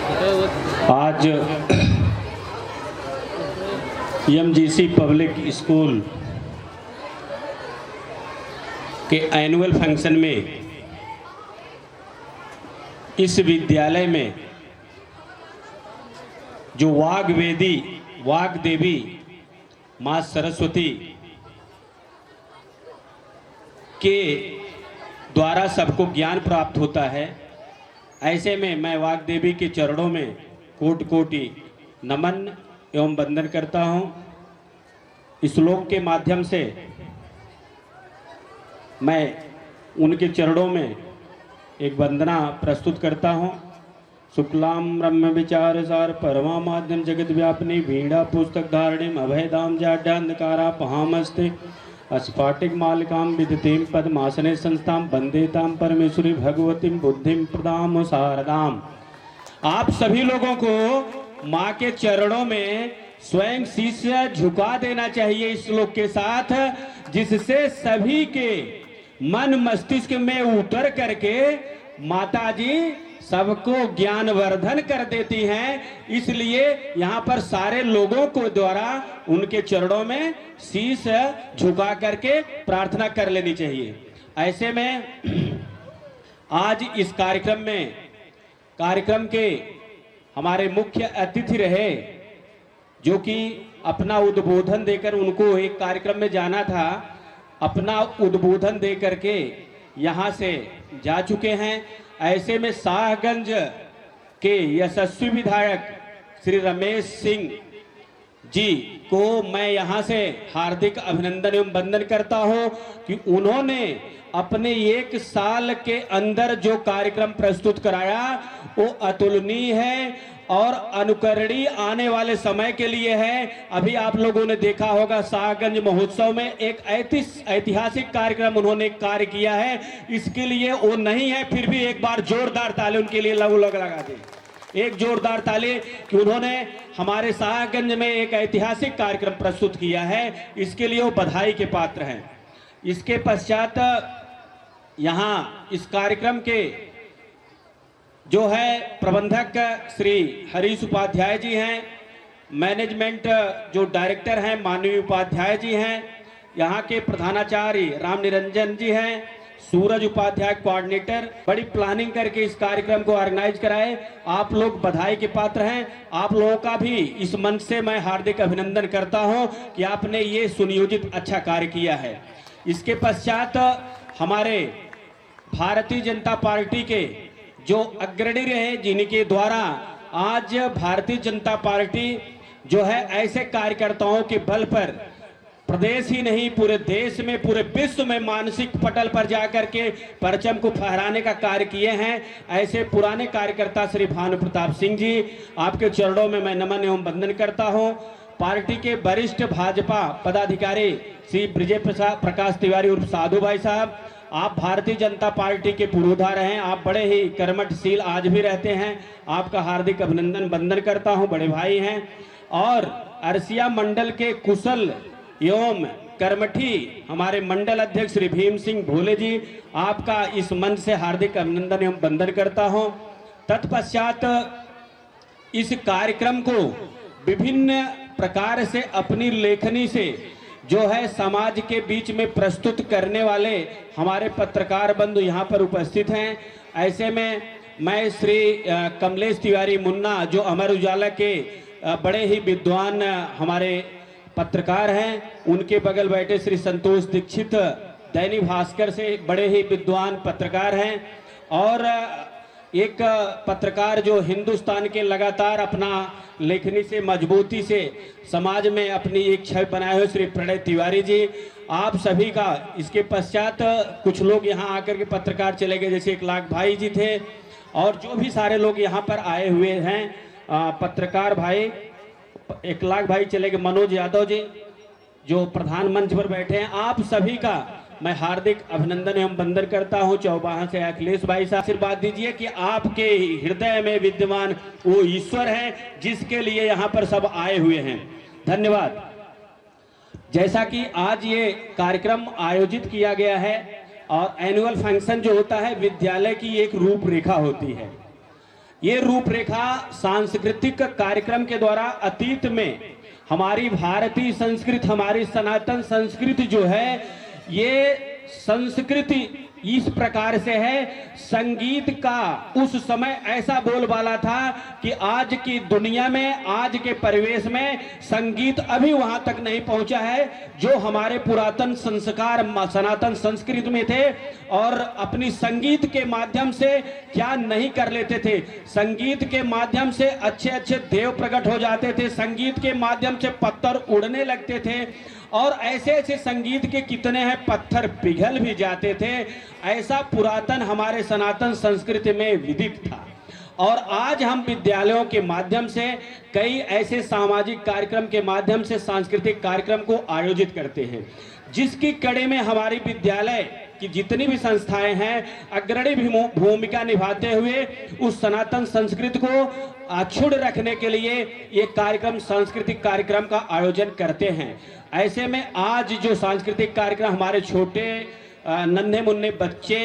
आज MGC public school के annual function में इस विद्यालय में जो वाग्वेदी वाग्देवी माँ सरस्वती के द्वारा सबको ज्ञान प्राप्त होता है, ऐसे में मैं वाग्देवी के चरणों में कोटि कोटि नमन एवं वंदन करता हूँ। इस श्लोक के माध्यम से मैं उनके चरणों में एक वंदना प्रस्तुत करता हूँ। शुक्लाम ब्रह्म विचार सार परमा माध्यम जगत व्यापिनी वीणा पुस्तक धारणिम अभयदाम जाड्यांधकारा पहामस्ते अस्फाटिक मालिकाम विदितिम पद्मासने संस्थाम वंदेताम परमेश्वरी भगवतीम बुद्धिम प्रदाम शारदाम। आप सभी लोगों को माँ के चरणों में स्वयं शीश झुका देना चाहिए इस श्लोक के साथ, जिससे सभी के मन मस्तिष्क में उतर करके माता जी सबको ज्ञानवर्धन कर देती हैं। इसलिए यहाँ पर सारे लोगों को द्वारा उनके चरणों में शीश झुका करके प्रार्थना कर लेनी चाहिए। ऐसे में आज इस कार्यक्रम के हमारे मुख्य अतिथि रहे, जो कि अपना उद्बोधन देकर उनको एक कार्यक्रम में जाना था, अपना उद्बोधन दे करके यहाँ से जा चुके हैं। ऐसे में शाहगंज के यशस्वी विधायक श्री रमेश सिंह जी को मैं यहाँ से हार्दिक अभिनंदन एवं वंदन करता हूँ कि उन्होंने अपने एक साल के अंदर जो कार्यक्रम प्रस्तुत कराया वो अतुलनीय है और अनुकरणीय आने वाले समय के लिए है। अभी आप लोगों ने देखा होगा शाहगंज महोत्सव में एक ऐतिहासिक कार्यक्रम उन्होंने कार्य किया है। इसके लिए वो नहीं है, फिर भी एक बार जोरदार ताली उनके लिए लगा दें, एक जोरदार ताली कि उन्होंने हमारे शाहगंज में एक ऐतिहासिक कार्यक्रम प्रस्तुत किया है। इसके लिए वो बधाई के पात्र हैं। इसके पश्चात यहाँ इस कार्यक्रम के जो है प्रबंधक श्री हरीश उपाध्याय जी हैं, मैनेजमेंट जो डायरेक्टर हैं माननीय उपाध्याय जी हैं, यहाँ के प्रधानाचार्य राम निरंजन जी हैं, सूरज उपाध्याय कोऑर्डिनेटर, बड़ी प्लानिंग करके इस कार्यक्रम को ऑर्गेनाइज कराए। आप लोग बधाई के पात्र हैं। आप लोगों का भी इस मंच से मैं हार्दिक अभिनंदन करता हूं कि आपने ये सुनियोजित अच्छा कार्य किया है। इसके पश्चात हमारे भारतीय जनता पार्टी के जो अग्रणी रहे, जिनके द्वारा आज भारतीय जनता पार्टी जो है ऐसे कार्यकर्ताओं के बल पर प्रदेश ही नहीं पूरे देश में पूरे विश्व में मानसिक पटल पर जाकर के परचम को फहराने का कार्य किए हैं, ऐसे पुराने कार्यकर्ता श्री भानु प्रताप सिंह जी, आपके चरणों में मैं नमन एवं वंदन करता हूं। पार्टी के वरिष्ठ भाजपा पदाधिकारी श्री ब्रिजेश प्रकाश तिवारी उर्फ साधु भाई साहब, आप भारतीय जनता पार्टी के पुरोधा रहे, आप बड़े ही कर्मठशील आज भी रहते हैं, आपका हार्दिक अभिनंदन वंदन करता हूं, बड़े भाई हैं। और अरसिया मंडल के कुशल एवं कर्मठी हमारे मंडल अध्यक्ष श्री भीम सिंह भोले जी, आपका इस मंच से हार्दिक अभिनंदन एवं वंदन करता हूं। तत्पश्चात इस कार्यक्रम को विभिन्न प्रकार से अपनी लेखनी से जो है समाज के बीच में प्रस्तुत करने वाले हमारे पत्रकार बंधु यहाँ पर उपस्थित हैं। ऐसे में मैं श्री कमलेश तिवारी मुन्ना, जो अमर उजाला के बड़े ही विद्वान हमारे पत्रकार हैं, उनके बगल बैठे श्री संतोष दीक्षित दैनिक भास्कर से बड़े ही विद्वान पत्रकार हैं, और एक पत्रकार जो हिंदुस्तान के लगातार अपना लेखनी से मजबूती से समाज में अपनी एक छवि बनाए हुए श्री प्रणय तिवारी जी, आप सभी का। इसके पश्चात कुछ लोग यहाँ आकर के पत्रकार चले गए, जैसे 1 लाख भाई जी थे, और जो भी सारे लोग यहाँ पर आए हुए हैं पत्रकार भाई, 1 लाख भाई चले गए, मनोज यादव जी जो प्रधान मंच पर बैठे हैं, आप सभी का मैं हार्दिक अभिनंदन एवं वंदन करता हूं। चौबाहा से अखिलेश भाई साहब, आशीर्वाद दीजिए कि आपके हृदय में विद्यमान वो ईश्वर है जिसके लिए यहाँ पर सब आए हुए हैं। धन्यवाद। जैसा कि आज ये कार्यक्रम आयोजित किया गया है और एनुअल फंक्शन जो होता है विद्यालय की एक रूपरेखा होती है। ये रूपरेखा सांस्कृतिक कार्यक्रम के द्वारा अतीत में हमारी भारतीय संस्कृति, हमारी सनातन संस्कृति जो है, ये संस्कृति इस प्रकार से है। संगीत का उस समय ऐसा बोलबाला था कि आज की दुनिया में, आज के परिवेश में संगीत अभी वहां तक नहीं पहुंचा है जो हमारे पुरातन संस्कार सनातन संस्कृति में थे। और अपनी संगीत के माध्यम से क्या नहीं कर लेते थे, संगीत के माध्यम से अच्छे अच्छे देव प्रकट हो जाते थे, संगीत के माध्यम से पत्थर उड़ने लगते थे, और ऐसे ऐसे संगीत के कितने हैं पत्थर पिघल भी जाते थे। ऐसा पुरातन हमारे सनातन संस्कृति में विदित था। और आज हम विद्यालयों के माध्यम से कई ऐसे सामाजिक कार्यक्रम के माध्यम से सांस्कृतिक कार्यक्रम को आयोजित करते हैं, जिसकी कड़ी में हमारी विद्यालय की जितनी भी संस्थाएं हैं अग्रणी भूमिका निभाते हुए उस सनातन संस्कृति को अक्षुण्ण रखने के लिए ये कार्यक्रम, सांस्कृतिक कार्यक्रम का आयोजन करते हैं। ऐसे में आज जो सांस्कृतिक कार्यक्रम हमारे छोटे नन्हे मुन्ने बच्चे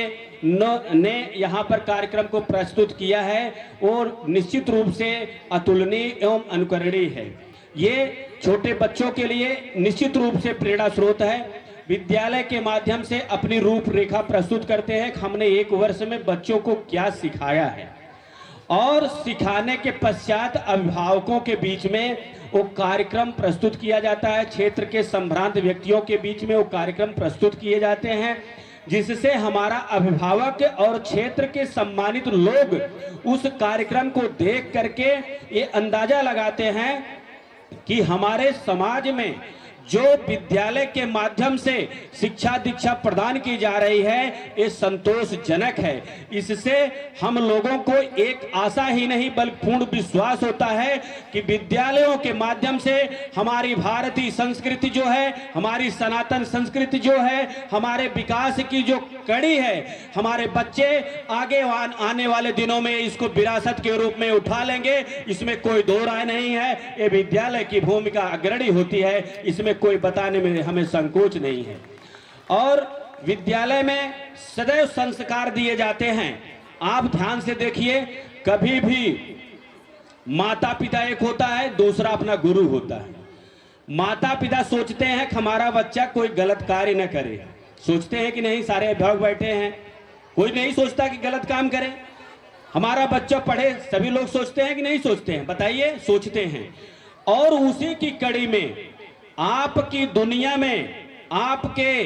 ने यहाँ पर कार्यक्रम को प्रस्तुत किया है और निश्चित रूप से अतुलनीय एवं अनुकरणीय है। ये छोटे बच्चों के लिए निश्चित रूप से प्रेरणा स्रोत है। विद्यालय के माध्यम से अपनी रूपरेखा प्रस्तुत करते हैं। हमने एक वर्ष में बच्चों को क्या सिखाया है, और सिखाने के पश्चात अभिभावकों के बीच में वो कार्यक्रम प्रस्तुत किया जाता है। क्षेत्र के संभ्रांत व्यक्तियों के बीच में वो कार्यक्रम प्रस्तुत किए जाते हैं, जिससे हमारा अभिभावक और क्षेत्र के सम्मानित लोग उस कार्यक्रम को देख करके ये अंदाजा लगाते हैं कि हमारे समाज में जो विद्यालय के माध्यम से शिक्षा दीक्षा प्रदान की जा रही है ये संतोषजनक है। इससे हम लोगों को एक आशा ही नहीं बल्कि पूर्ण विश्वास होता है कि विद्यालयों के माध्यम से हमारी भारतीय संस्कृति जो है, हमारी सनातन संस्कृति जो है, हमारे विकास की जो कड़ी है, हमारे बच्चे आगे आने वाले दिनों में इसको विरासत के रूप में उठा लेंगे। इसमें कोई दो राय नहीं है। ये विद्यालय की भूमिका अग्रणी होती है, इसमें कोई बताने में हमें संकोच नहीं है। और विद्यालय में सदैव संस्कार दिए जाते हैं। आप ध्यान से देखिए, कभी भी माता पिता एक होता है, दूसरा अपना गुरु होता है। माता पिता सोचते हैं कि हमारा बच्चा कोई गलत कार्य न करे, सोचते हैं कि नहीं, सारे अभिभावक बैठे हैं, कोई नहीं सोचता कि गलत काम करे। हमारा बच्चा पढ़े, सभी लोग सोचते हैं कि नहीं सोचते हैं, बताइए, सोचते हैं। और उसी की कड़ी में आपकी दुनिया में, आपके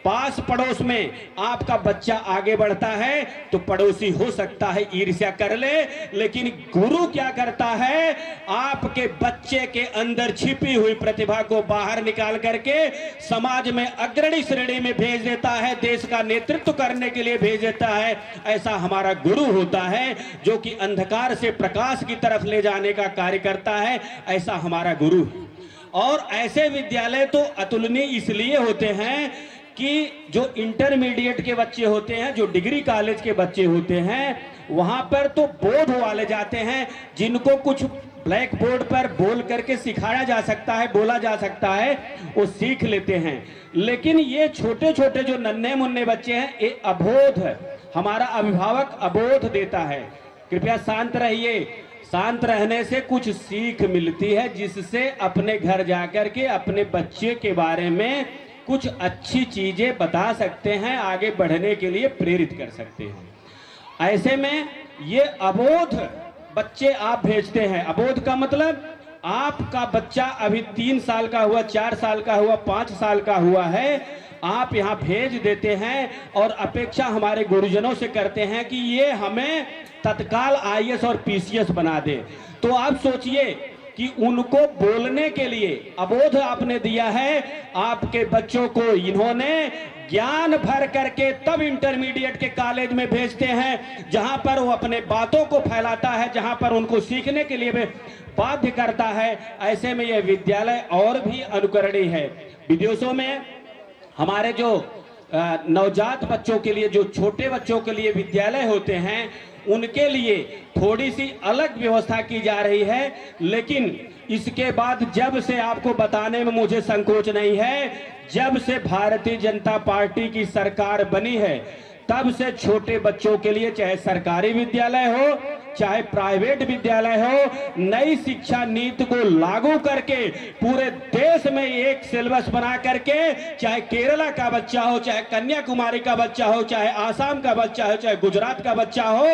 पास पड़ोस में आपका बच्चा आगे बढ़ता है तो पड़ोसी हो सकता है ईर्ष्या कर ले, लेकिन गुरु क्या करता है, आपके बच्चे के अंदर छिपी हुई प्रतिभा को बाहर निकाल करके समाज में अग्रणी श्रेणी में भेज देता है, देश का नेतृत्व करने के लिए भेज देता है। ऐसा हमारा गुरु होता है जो कि अंधकार से प्रकाश की तरफ ले जाने का कार्य करता है। ऐसा हमारा गुरु है। और ऐसे विद्यालय तो अतुलनीय इसलिए होते हैं कि जो इंटरमीडिएट के बच्चे होते हैं, जो डिग्री कॉलेज के बच्चे होते हैं, वहां पर तो बोध वाले जाते हैं, जिनको कुछ ब्लैक बोर्ड पर बोल करके सिखाया जा सकता है, बोला जा सकता है, वो सीख लेते हैं। लेकिन ये छोटे छोटे जो नन्हे मुन्ने बच्चे हैं, ये अबोध है, हमारा अभिभावक अबोध देता है। कृपया शांत रहिए। शांत रहने से कुछ सीख मिलती है, जिससे अपने घर जाकर के अपने बच्चे के बारे में कुछ अच्छी चीजें बता सकते हैं, आगे बढ़ने के लिए प्रेरित कर सकते हैं। ऐसे में ये अबोध बच्चे आप भेजते हैं। अबोध का मतलब आपका बच्चा अभी 3 साल का हुआ, 4 साल का हुआ, 5 साल का हुआ है, आप यहाँ भेज देते हैं और अपेक्षा हमारे गुरुजनों से करते हैं कि ये हमें तत्काल IAS और PCS बना दे। तो आप सोचिए कि उनको बोलने के लिए अबोध आपने दिया है। आपके बच्चों को इन्होंने ज्ञान भर करके तब इंटरमीडिएट के कॉलेज में भेजते हैं, जहां पर वो अपने बातों को फैलाता है, जहां पर उनको सीखने के लिए बाध्य करता है। ऐसे में यह विद्यालय और भी अनुकरणीय है। विदेशों में हमारे जो नवजात बच्चों के लिए, जो छोटे बच्चों के लिए विद्यालय होते हैं, उनके लिए थोड़ी सी अलग व्यवस्था की जा रही है। लेकिन इसके बाद जब से आपको बताने में मुझे संकोच नहीं है, जब से भारतीय जनता पार्टी की सरकार बनी है, तब से छोटे बच्चों के लिए चाहे सरकारी विद्यालय हो चाहे प्राइवेट विद्यालय हो, नई शिक्षा नीति को लागू करके पूरे देश में एक सिलेबस बना करके, चाहे केरला का बच्चा हो, चाहे कन्याकुमारी का बच्चा हो, चाहे आसाम का बच्चा हो, चाहे गुजरात का बच्चा हो,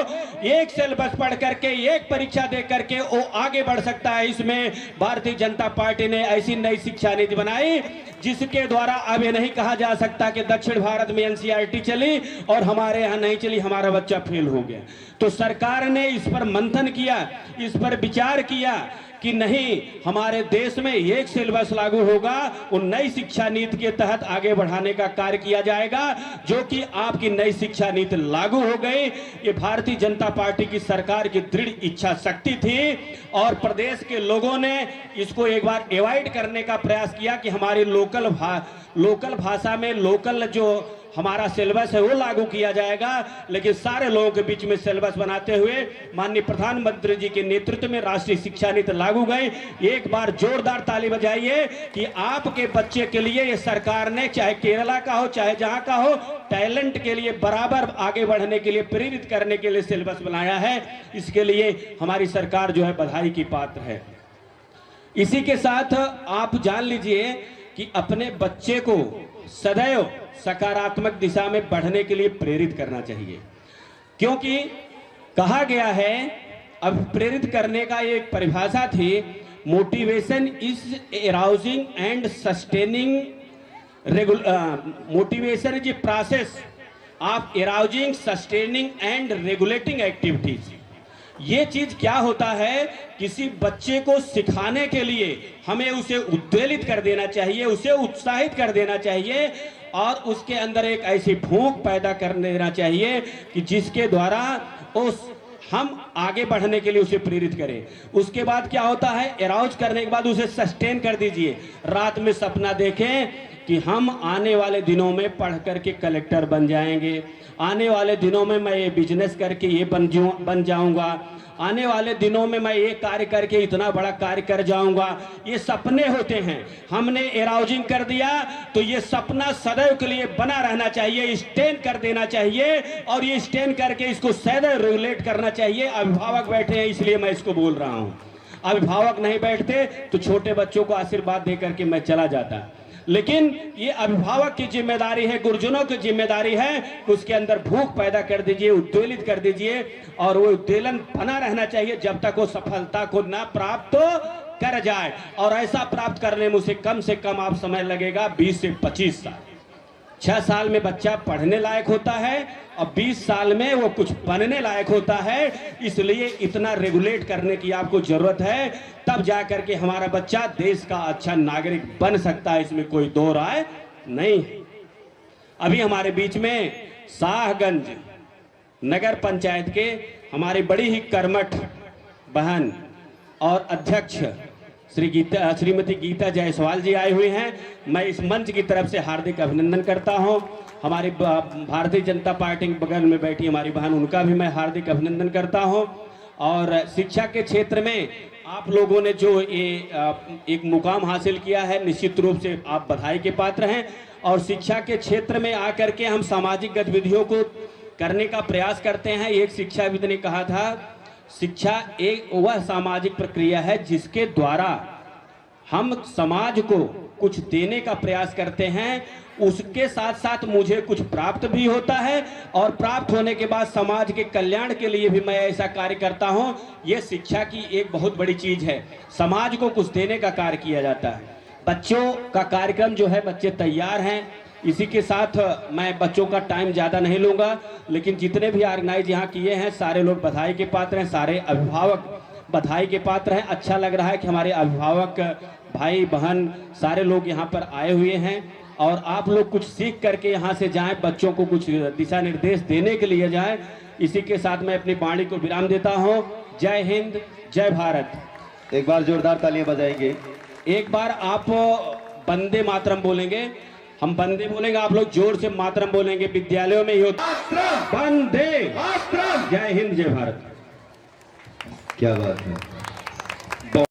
एक सिलेबस पढ़ करके, एक परीक्षा दे करके वो आगे बढ़ सकता है। इसमें भारतीय जनता पार्टी ने ऐसी नई शिक्षा नीति बनाई जिसके द्वारा अब ये नहीं कहा जा सकता कि दक्षिण भारत में एनसीईआरटी चली और हमारे यहाँ नहीं चली, हमारा बच्चा फेल हो गया। तो सरकार ने इस पर मंथन किया, इस पर विचार किया कि नहीं, हमारे देश में एक सिलेबस लागू होगा, उन नई शिक्षा नीति के तहत आगे बढ़ाने का कार्य किया जाएगा, जो कि आपकी नई शिक्षा नीति लागू हो गई। ये भारतीय जनता पार्टी की सरकार की दृढ़ इच्छा शक्ति थी और प्रदेश के लोगों ने इसको एक बार अवॉइड करने का प्रयास किया कि हमारी लोकल भाषा में लोकल जो हमारा सिलेबस है वो लागू किया जाएगा। लेकिन सारे लोगों के बीच में सिलेबस बनाते हुए माननीय प्रधानमंत्री जी के नेतृत्व में राष्ट्रीय शिक्षा नीति लागू गई। एक बार जोरदार ताली बजाइए कि आपके बच्चे के लिए ये सरकार ने, चाहे केरला का हो चाहे जहां का हो, टैलेंट के लिए बराबर आगे बढ़ने के लिए, प्रेरित करने के लिए सिलेबस बनाया है। इसके लिए हमारी सरकार जो है बधाई की पात्र है। इसी के साथ आप जान लीजिए कि अपने बच्चे को सदैव सकारात्मक दिशा में बढ़ने के लिए प्रेरित करना चाहिए, क्योंकि कहा गया है, अब प्रेरित करने का एक परिभाषा थी, motivation is arousing and sustaining motivation is a process of arousing, sustaining and regulating activities. ये चीज क्या होता है, किसी बच्चे को सिखाने के लिए हमें उसे उद्वेलित कर देना चाहिए, उसे उत्साहित कर देना चाहिए और उसके अंदर एक ऐसी भूख पैदा कर देना चाहिए कि जिसके द्वारा हम आगे बढ़ने के लिए उसे प्रेरित करें। उसके बाद क्या होता है, अराउज करने के बाद उसे सस्टेन कर दीजिए। रात में सपना देखें कि हम आने वाले दिनों में पढ़ करके कलेक्टर बन जाएंगे, आने वाले दिनों में मैं ये बिजनेस करके ये बन जाऊंगा, आने वाले दिनों में मैं ये कार्य करके इतना बड़ा कार्य कर जाऊंगा। ये सपने होते हैं, हमने अराउजिंग कर दिया तो ये सपना सदैव के लिए बना रहना चाहिए, स्टेन कर देना चाहिए और ये स्टेन करके इसको सदैव रेगुलेट करना चाहिए। अभिभावक बैठे हैं इसलिए मैं इसको बोल रहा हूं, अभिभावक नहीं बैठते तो छोटे बच्चों को आशीर्वाद दे करके मैं चला जाता। लेकिन ये अभिभावक की जिम्मेदारी है, गुरुजनों की जिम्मेदारी है, उसके अंदर भूख पैदा कर दीजिए, उद्वेलित कर दीजिए और वो उद्वेलन बना रहना चाहिए जब तक वो सफलता को ना प्राप्त कर जाए। और ऐसा प्राप्त करने में उसे कम से कम आप समय लगेगा 20 से 25 साल। 6 साल में बच्चा पढ़ने लायक होता है और 20 साल में वो कुछ बनने लायक होता है। इसलिए इतना रेगुलेट करने की आपको जरूरत है, तब जाकर के हमारा बच्चा देश का अच्छा नागरिक बन सकता है, इसमें कोई दो राय नहीं है। अभी हमारे बीच में शाहगंज नगर पंचायत के हमारी बड़ी ही कर्मठ बहन और अध्यक्ष श्रीमती गीता जायसवाल जी आए हुए हैं। मैं इस मंच की तरफ से हार्दिक अभिनंदन करता हूं। हमारी भारतीय जनता पार्टी के बगल में बैठी हमारी बहन, उनका भी मैं हार्दिक अभिनंदन करता हूं। और शिक्षा के क्षेत्र में आप लोगों ने जो एक मुकाम हासिल किया है, निश्चित रूप से आप बधाई के पात्र हैं। और शिक्षा के क्षेत्र में आकर के हम सामाजिक गतिविधियों को करने का प्रयास करते हैं। एक शिक्षाविद ने कहा था, शिक्षा एक वह सामाजिक प्रक्रिया है जिसके द्वारा हम समाज को कुछ देने का प्रयास करते हैं, उसके साथ साथ मुझे कुछ प्राप्त भी होता है और प्राप्त होने के बाद समाज के कल्याण के लिए भी मैं ऐसा कार्य करता हूं। यह शिक्षा की एक बहुत बड़ी चीज है, समाज को कुछ देने का कार्य किया जाता है। बच्चों का कार्यक्रम जो है, बच्चे तैयार हैं। इसी के साथ मैं बच्चों का टाइम ज़्यादा नहीं लूँगा, लेकिन जितने भी ऑर्गेनाइज यहाँ किए हैं सारे लोग बधाई के पात्र हैं, सारे अभिभावक बधाई के पात्र हैं। अच्छा लग रहा है कि हमारे अभिभावक भाई बहन सारे लोग यहाँ पर आए हुए हैं और आप लोग कुछ सीख करके यहाँ से जाएं, बच्चों को कुछ दिशा निर्देश देने के लिए जाएं। इसी के साथ मैं अपनी वाणी को विराम देता हूँ। जय हिंद, जय भारत। एक बार जोरदार तालियां बजाएंगे। एक बार आप वंदे मातरम बोलेंगे, हम वंदे बोलेंगे, आप लोग जोर से मातरम बोलेंगे। विद्यालयों में ही होता वंदे मातरम। जय हिंद, जय भारत। क्या बात है।